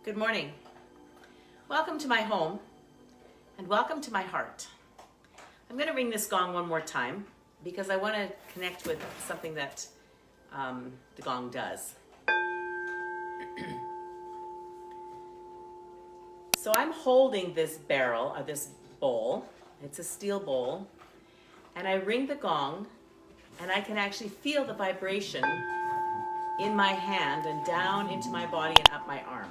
Good morning. Welcome to my home and welcome to my heart. I'm going to ring this gong one more time because I want to connect with something that the gong does. So I'm holding this barrel, or this bowl. It's a steel bowl. And I ring the gong and I can actually feel the vibration in my hand and down into my body and up my arm.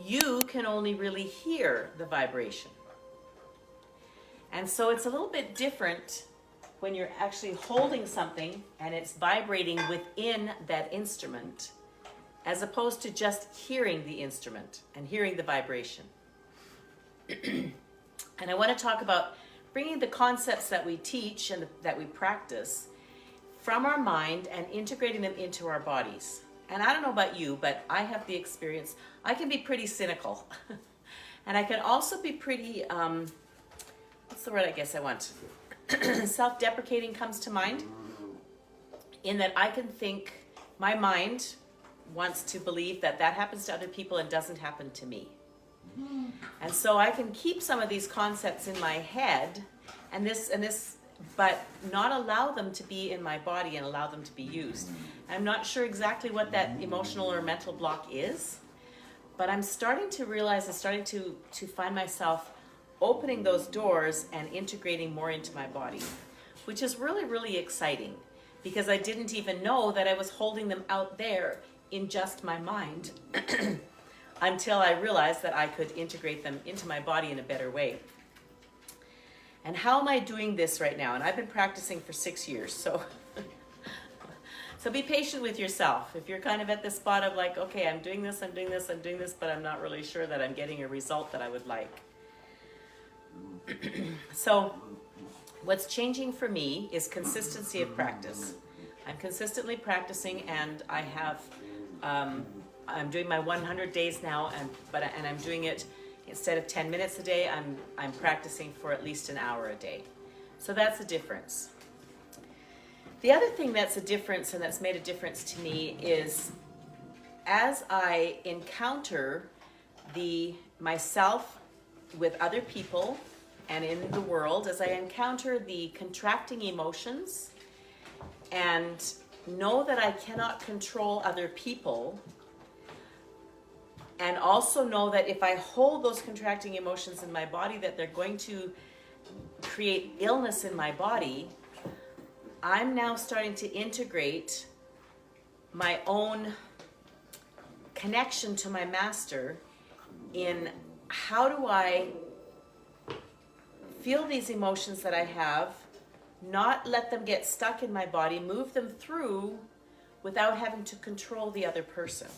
You can only really hear the vibration. And so it's a little bit different when you're actually holding something and it's vibrating within that instrument, as opposed to just hearing the instrument and hearing the vibration. And I want to talk about bringing the concepts that we teach and that we practice from our mind and integrating them into our bodies. And I don't know about you, but I have the experience. I can be pretty cynical. And I can also be pretty, what's the word I guess I want? Self-deprecating comes to mind. In that I can think, my mind wants to believe that that happens to other people and doesn't happen to me. And so I can keep some of these concepts in my head and this, but not allow them to be in my body and allow them to be used. I'm not sure exactly what that emotional or mental block is, but I'm starting to realize, I'm starting to find myself opening those doors and integrating more into my body, which is really, really exciting because I didn't even know that I was holding them out there in just my mind until I realized that I could integrate them into my body in a better way. And how am I doing this right now? And I've been practicing for 6 years, so be patient with yourself. If you're kind of at the spot of like, okay, I'm doing this, but I'm not really sure that I'm getting a result that I would like. So what's changing for me is consistency of practice. I'm consistently practicing, and I have, I'm doing my 100 days now, and I'm doing it instead of 10 minutes a day, I'm practicing for at least an hour a day. So that's a difference. The other thing that's a difference and that's made a difference to me is as I encounter myself with other people and in the world, as I encounter the contracting emotions and know that I cannot control other people, and also know that if I hold those contracting emotions in my body, that they're going to create illness in my body, I'm now starting to integrate my own connection to my master in how do I feel these emotions that I have, not let them get stuck in my body, move them through without having to control the other person.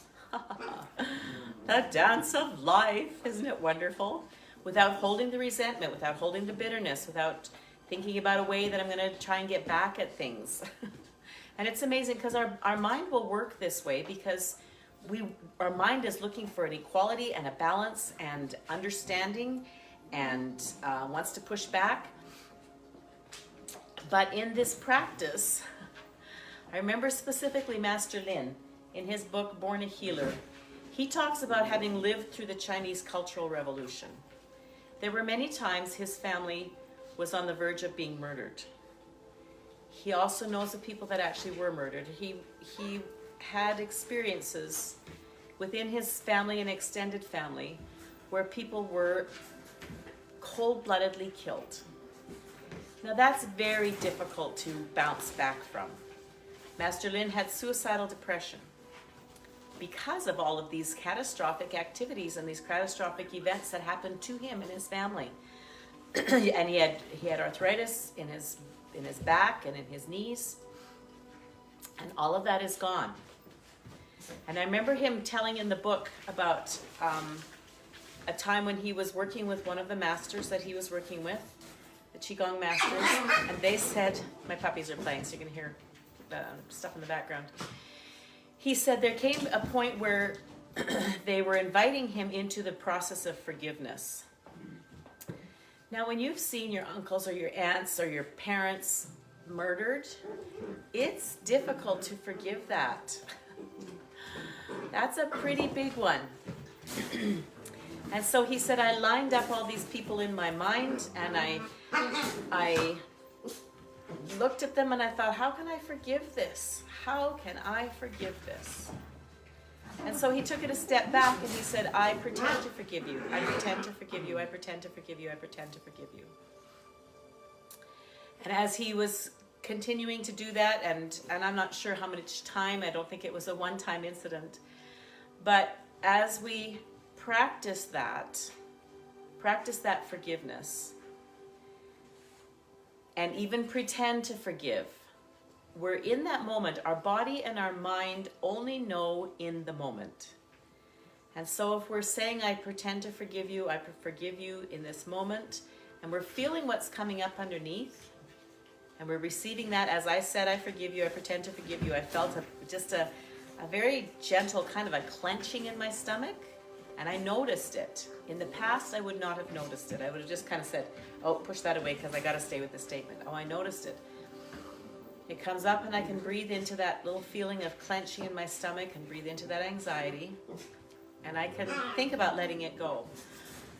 The dance of life, isn't it wonderful? Without holding the resentment, without holding the bitterness, without thinking about a way that I'm going to try and get back at things. And it's amazing because our mind will work this way because our mind is looking for an equality and a balance and understanding and wants to push back. But in this practice, I remember specifically Master Lin, in his book, Born a Healer, he talks about having lived through the Chinese Cultural Revolution. There were many times his family was on the verge of being murdered. He also knows of people that actually were murdered. He had experiences within his family and extended family where people were cold-bloodedly killed. Now that's very difficult to bounce back from. Master Lin had suicidal depression because of all of these catastrophic activities and these catastrophic events that happened to him and his family. And he had arthritis in his back and in his knees, and all of that is gone. And I remember him telling in the book about a time when he was working with one of the masters that he was working with, the Qigong masters, and they said, my puppies are playing, so you're going to hear stuff in the background. He said there came a point where they were inviting him into the process of forgiveness. Now, when you've seen your uncles or your aunts or your parents murdered, it's difficult to forgive that. That's a pretty big one. And so he said, I lined up all these people in my mind, and I looked at them and I thought, how can I forgive this? How can I forgive this? And so he took it a step back and he said, I pretend to forgive you. I pretend to forgive you. I pretend to forgive you. I pretend to forgive you. And as he was continuing to do that, and I'm not sure how much time, I don't think it was a one-time incident, but as we practice that forgiveness, and even pretend to forgive, we're in that moment. Our body and our mind only know in the moment. And so if we're saying, I pretend to forgive you, I forgive you in this moment, and we're feeling what's coming up underneath, and we're receiving that, as I said, I forgive you, I pretend to forgive you, I felt just a very gentle kind of a clenching in my stomach, and I noticed it. In the past, I would not have noticed it. I would have just kind of said, oh, push that away because I got to stay with the statement. Oh, I noticed it. It comes up and I can breathe into that little feeling of clenching in my stomach and breathe into that anxiety. And I can think about letting it go.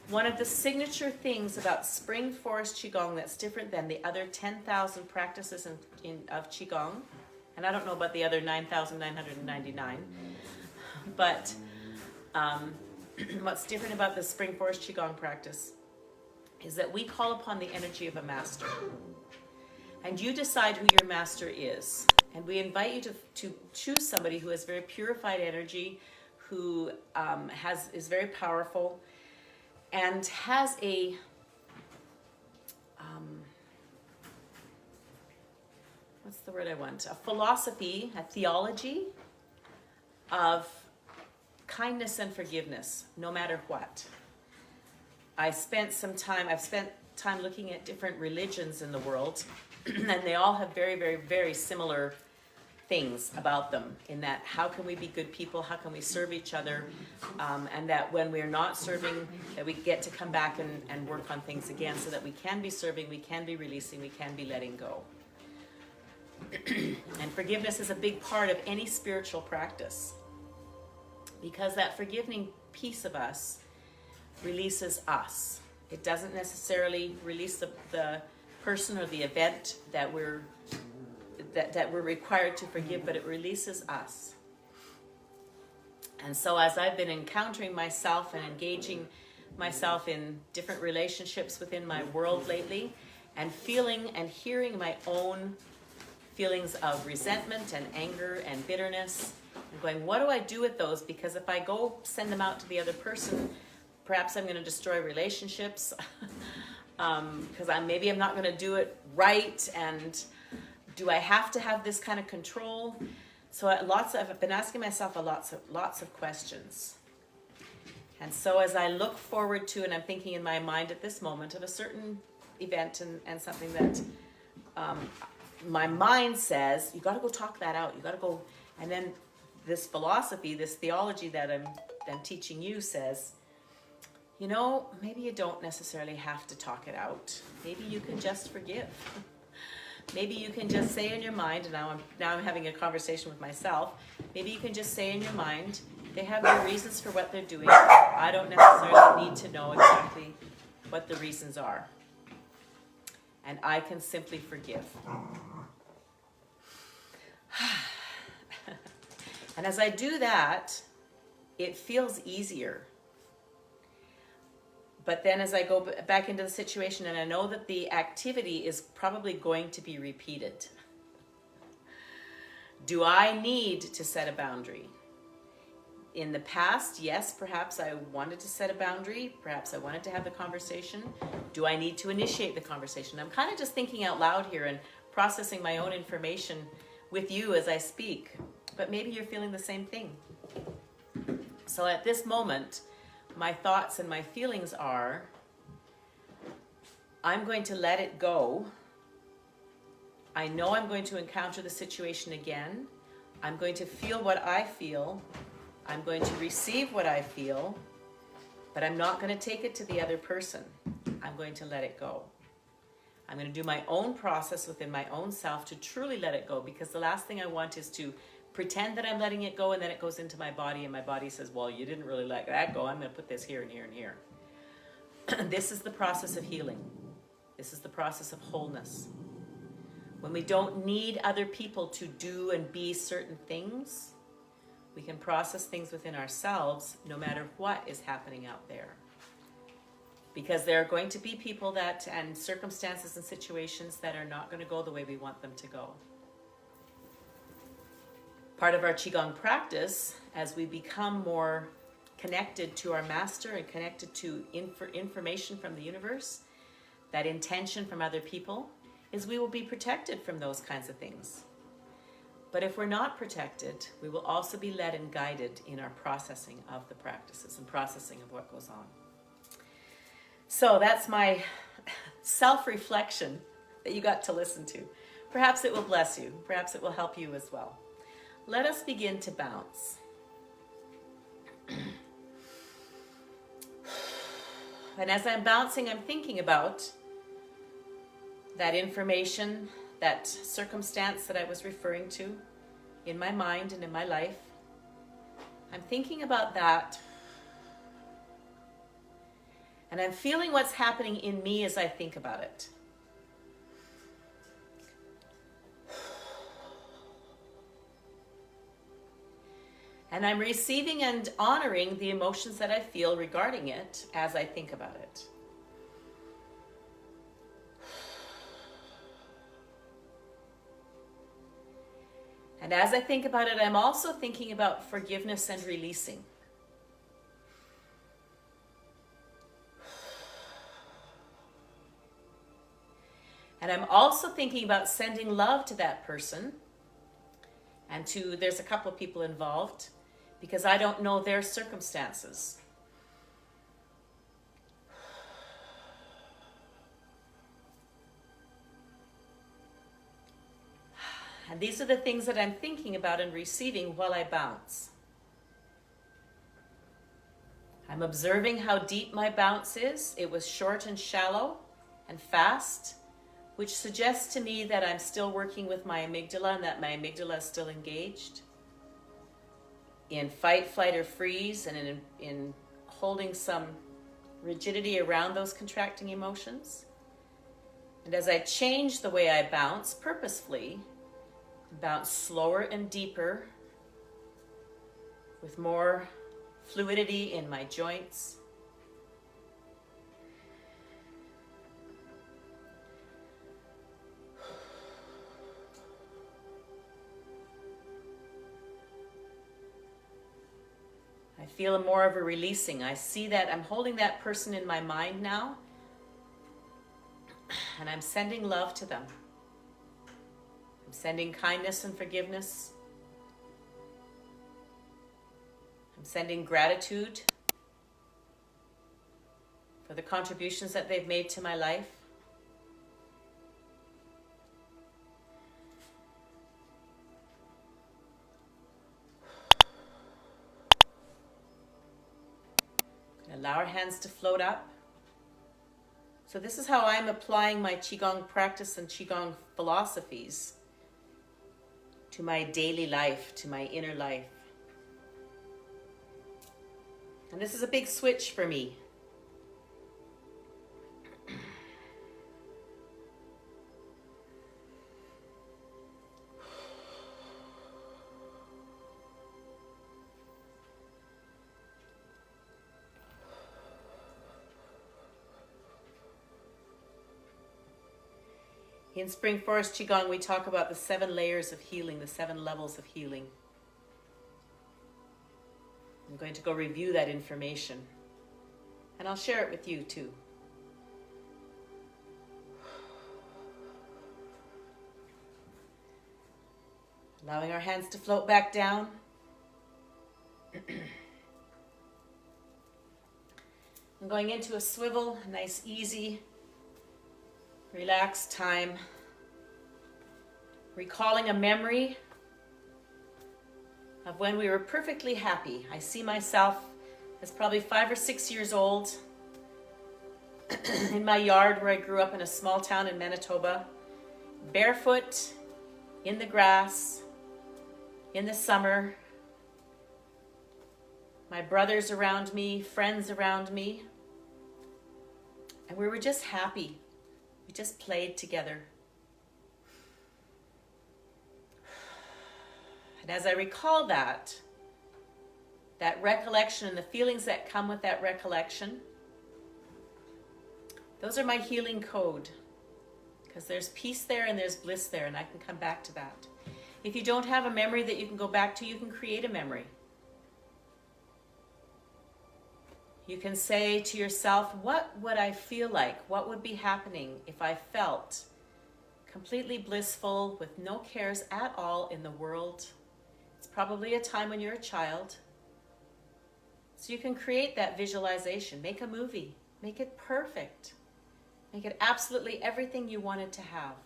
One of the signature things about Spring Forest Qigong that's different than the other 10,000 practices of Qigong, and I don't know about the other 9,999, but what's different about the Spring Forest Qigong practice is that we call upon the energy of a master. And you decide who your master is. And we invite you to choose somebody who has very purified energy, who is very powerful, and has a what's the word I want? A philosophy, a theology of kindness and forgiveness, no matter what. I've spent time looking at different religions in the world, and they all have very, very, very similar things about them, in that how can we be good people, how can we serve each other, and that when we're not serving, that we get to come back and work on things again, so that we can be serving, we can be releasing, we can be letting go. And forgiveness is a big part of any spiritual practice, because that forgiving piece of us releases us. It doesn't necessarily release the person or the event that we're required to forgive, but it releases us. And so as I've been encountering myself and engaging myself in different relationships within my world lately, and feeling and hearing my own feelings of resentment and anger and bitterness, and going, what do I do with those? Because if I go send them out to the other person, perhaps I'm going to destroy relationships, because maybe I'm not going to do it right, and do I have to have this kind of control? So I've been asking myself lots of questions. And so as I look forward to, and I'm thinking in my mind at this moment of a certain event and something that my mind says, you got to go talk that out. You got to go, and then this philosophy, this theology that I'm teaching you says, you know, maybe you don't necessarily have to talk it out. Maybe you can just forgive. Maybe you can just say in your mind, and now I'm having a conversation with myself, maybe you can just say in your mind, they have their reasons for what they're doing. I don't necessarily need to know exactly what the reasons are. And I can simply forgive. And as I do that, it feels easier. But then as I go back into the situation and I know that the activity is probably going to be repeated, do I need to set a boundary? In the past, yes, perhaps I wanted to set a boundary. Perhaps I wanted to have the conversation. Do I need to initiate the conversation? I'm kind of just thinking out loud here and processing my own information with you as I speak. But maybe you're feeling the same thing. So at this moment, my thoughts and my feelings are, I'm going to let it go. I know I'm going to encounter the situation again. I'm going to feel what I feel. I'm going to receive what I feel, but I'm not going to take it to the other person. I'm going to let it go. I'm going to do my own process within my own self to truly let it go, because the last thing I want is to pretend that I'm letting it go, and then it goes into my body, and my body says, well, you didn't really let that go. I'm going to put this here and here and here. This is the process of healing. This is the process of wholeness. When we don't need other people to do and be certain things, we can process things within ourselves no matter what is happening out there. Because there are going to be people that, and circumstances and situations that are not going to go the way we want them to go. Part of our Qigong practice, as we become more connected to our master and connected to information from the universe, that intention from other people, is we will be protected from those kinds of things. But if we're not protected, we will also be led and guided in our processing of the practices and processing of what goes on. So that's my self-reflection that you got to listen to. Perhaps it will bless you. Perhaps it will help you as well. Let us begin to bounce. And as I'm bouncing, I'm thinking about that information, that circumstance that I was referring to in my mind and in my life. I'm thinking about that. And I'm feeling what's happening in me as I think about it. And I'm receiving and honoring the emotions that I feel regarding it as I think about it. And as I think about it, I'm also thinking about forgiveness and releasing. And I'm also thinking about sending love to that person and there's a couple of people involved because I don't know their circumstances. And these are the things that I'm thinking about and receiving while I bounce. I'm observing how deep my bounce is. It was short and shallow and fast, which suggests to me that I'm still working with my amygdala and that my amygdala is still engaged in fight, flight, or freeze, and in holding some rigidity around those contracting emotions. And as I change the way I bounce purposefully, bounce slower and deeper with more fluidity in my joints. I feel more of a releasing. I see that I'm holding that person in my mind now, and I'm sending love to them. I'm sending kindness and forgiveness. I'm sending gratitude for the contributions that they've made to my life. Allow our hands to float up. So this is how I'm applying my Qigong practice and Qigong philosophies to my daily life, to my inner life. And this is a big switch for me. In Spring Forest Qigong, we talk about the 7 layers of healing, the 7 levels of healing. I'm going to go review that information, and I'll share it with you too. Allowing our hands to float back down. I'm going into a swivel, a nice, easy, relaxed time, recalling a memory of when we were perfectly happy. I see myself as probably 5 or 6 years old in my yard where I grew up in a small town in Manitoba, barefoot in the grass, in the summer, my brothers around me, friends around me, and we were just happy. We just played together. And as I recall that recollection and the feelings that come with that recollection, those are my healing code. Because there's peace there and there's bliss there, and I can come back to that. If you don't have a memory that you can go back to, you can create a memory. You can say to yourself, what would I feel like? What would be happening if I felt completely blissful with no cares at all in the world? It's probably a time when you're a child. So you can create that visualization. Make a movie. Make it perfect. Make it absolutely everything you wanted to have.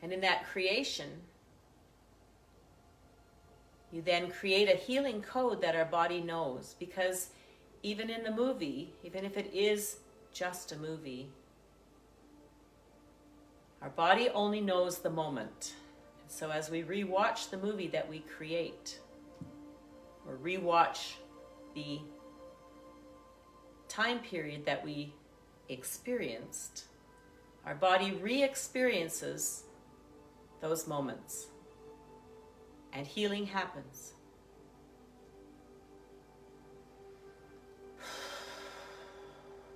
And in that creation, you then create a healing code that our body knows. Because even in the movie, even if it is just a movie, our body only knows the moment. And so as we rewatch the movie that we create, or rewatch the time period that we experienced, our body re-experiences those moments, and healing happens.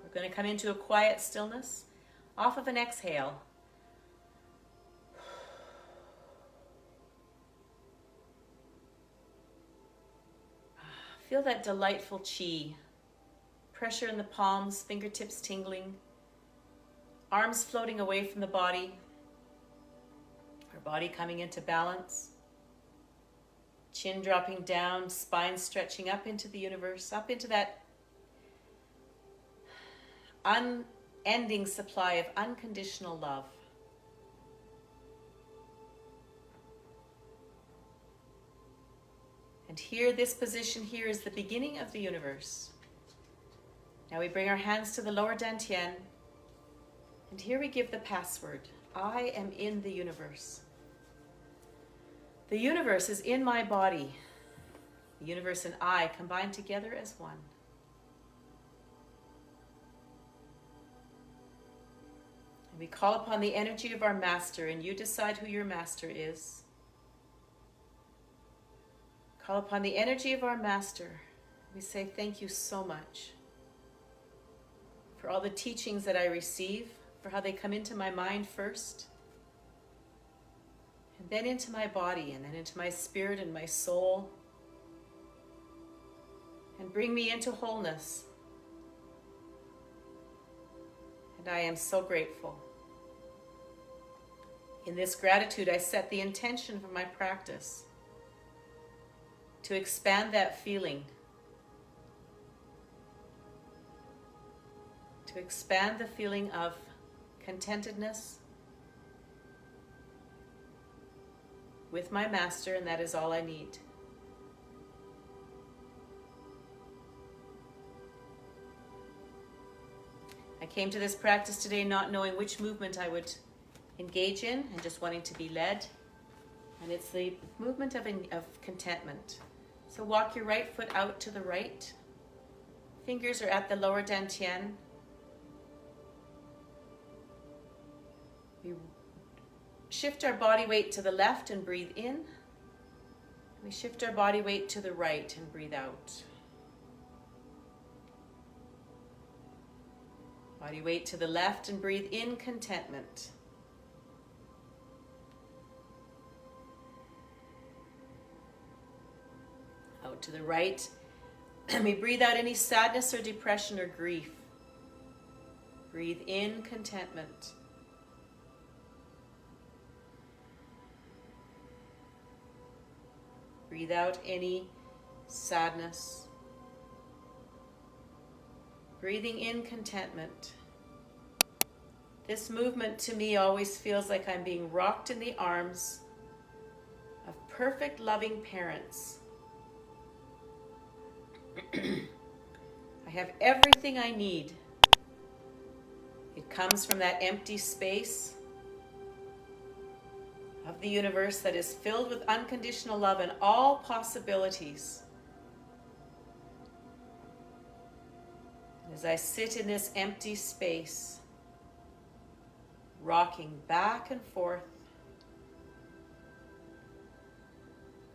We're going to come into a quiet stillness off of an exhale. Feel that delightful chi. Pressure in the palms, fingertips tingling, arms floating away from the body, our body coming into balance, chin dropping down, spine stretching up into the universe, up into that unending supply of unconditional love. And here, this position here is the beginning of the universe. Now we bring our hands to the lower dantian, and here we give the password. I am in the universe. The universe is in my body. The universe and I combine together as one. And we call upon the energy of our master, and you decide who your master is. Call upon the energy of our master. We say thank you so much for all the teachings that I receive, for how they come into my mind first, and then into my body, and then into my spirit and my soul, and bring me into wholeness. And I am so grateful. In this gratitude, I set the intention for my practice to expand that feeling, to expand the feeling of contentedness with my master, and that is all I need. I came to this practice today not knowing which movement I would engage in and just wanting to be led. And it's the movement of contentment. So walk your right foot out to the right. Fingers are at the lower dantian. We shift our body weight to the left and breathe in. We shift our body weight to the right and breathe out. Body weight to the left and breathe in contentment. Out to the right. And we breathe out any sadness or depression or grief. Breathe in contentment. Breathe out any sadness. Breathing in contentment. This movement to me always feels like I'm being rocked in the arms of perfect loving parents. I have everything I need. It comes from that empty space of the universe that is filled with unconditional love and all possibilities. As I sit in this empty space, rocking back and forth,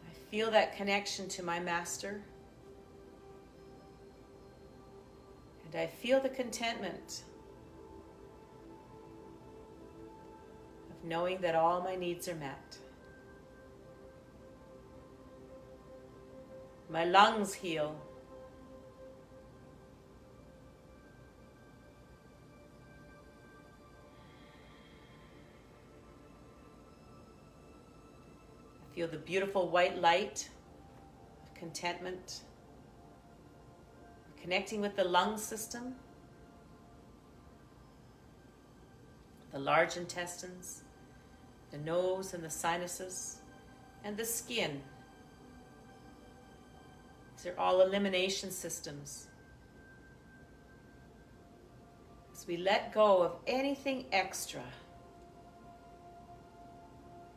I feel that connection to my master. And I feel the contentment of knowing that all my needs are met. My lungs heal. I feel the beautiful white light of contentment, connecting with the lung system, the large intestines, the nose and the sinuses, and the skin. These are all elimination systems. As we let go of anything extra,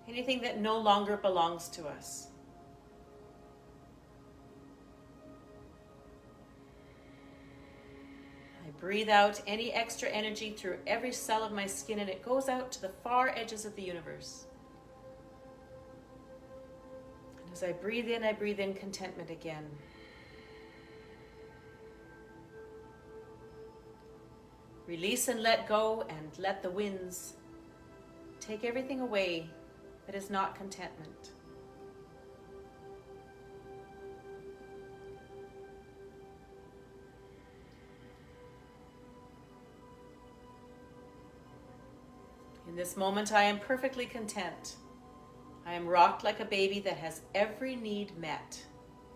anything that no longer belongs to us. I breathe out any extra energy through every cell of my skin, and it goes out to the far edges of the universe. And as I breathe in contentment again. Release and let go, and let the winds take everything away that is not contentment. In this moment, I am perfectly content. I am rocked like a baby that has every need met.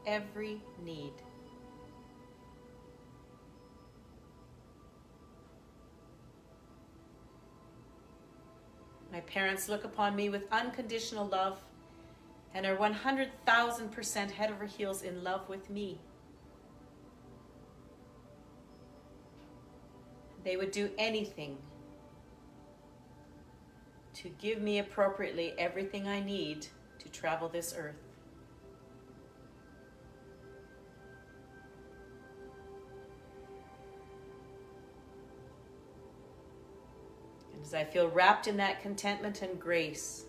Every need. My parents look upon me with unconditional love and are 100,000% head over heels in love with me. They would do anything to give me appropriately everything I need to travel this earth. As I feel wrapped in that contentment and grace,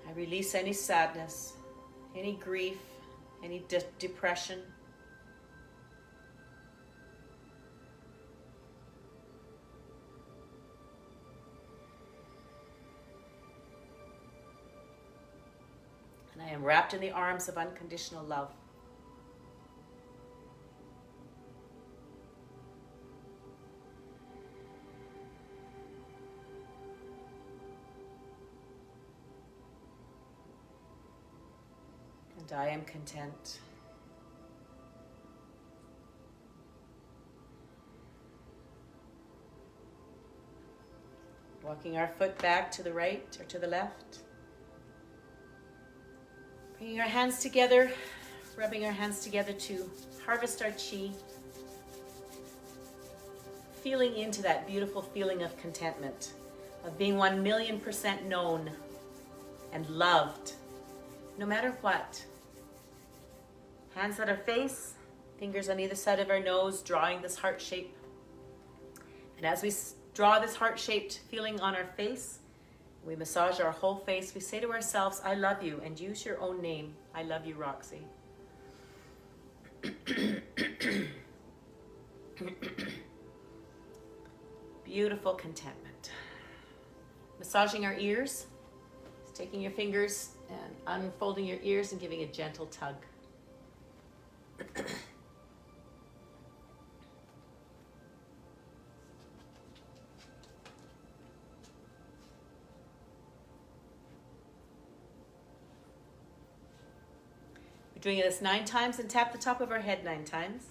I release any sadness, any grief, any depression. And I am wrapped in the arms of unconditional love. And I am content. Walking our foot back to the right or to the left. Bringing our hands together, rubbing our hands together to harvest our chi. Feeling into that beautiful feeling of contentment, of being 1,000,000% known and loved, no matter what. Hands at our face, fingers on either side of our nose, drawing this heart shape. And as we draw this heart-shaped feeling on our face, we massage our whole face. We say to ourselves, I love you, and use your own name. I love you, Roxy. Beautiful contentment. Massaging our ears, just taking your fingers and unfolding your ears and giving a gentle tug. We're doing this 9 times, and tap the top of our head 9 times.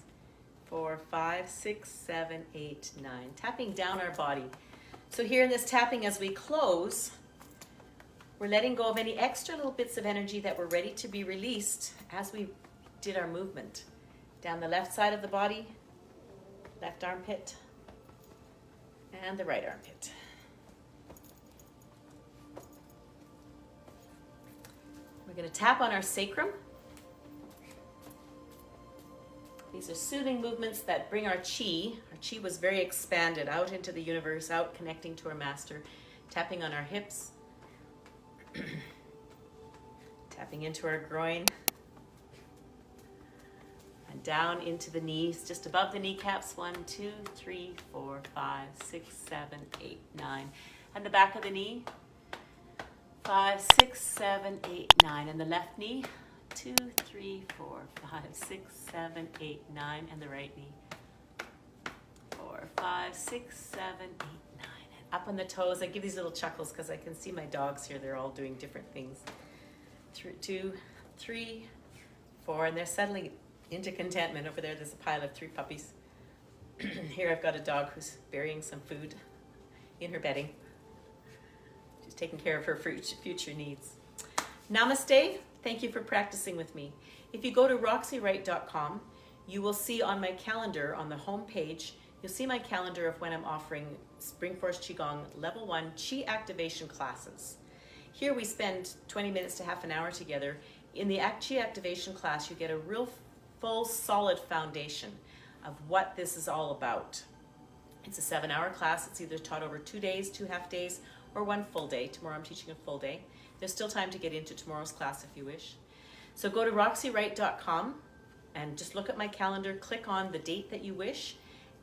4, 5, 6, 7, 8, 9. Tapping down our body. So here in this tapping, as we close, we're letting go of any extra little bits of energy that were ready to be released as we did our movement. Down the left side of the body, left armpit, and the right armpit. We're going to tap on our sacrum. These are soothing movements that bring our chi. Our chi was very expanded out into the universe, out connecting to our master. Tapping on our hips. Tapping into our groin. And down into the knees, just above the kneecaps. 1, 2, 3, 4, 5, 6, 7, 8, 9. And the back of the knee. 5, 6, 7, 8, 9. And the left knee. 2, 3, 4, 5, 6, 7, 8, 9. And the right knee. 4, 5, 6, 7, 8, 9. And up on the toes. I give these little chuckles because I can see my dogs here. They're all doing different things. 2, 3, 4. And they're settling into contentment. Over there, there's a pile of 3 puppies. Here I've got a dog who's burying some food in her bedding. She's taking care of her future needs. Namaste. Thank you for practicing with me. If you go to roxywright.com, you will see on my calendar on the home page, you'll see my calendar of when I'm offering Spring Force Qigong Level 1 Qi Activation classes. Here we spend 20 minutes to half an hour together. In the Qi Activation class, you get a real full, solid foundation of what this is all about. It's a 7-hour class. It's either taught over 2 days, 2 half days, or 1 full day. Tomorrow I'm teaching a full day. There's still time to get into tomorrow's class if you wish. So go to roxywright.com and just look at my calendar, click on the date that you wish,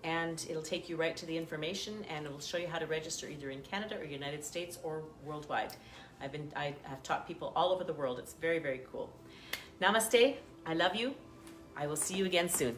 and it'll take you right to the information, and it will show you how to register either in Canada or United States or worldwide. I have taught people all over the world. It's very, very cool. Namaste. I love you. I will see you again soon.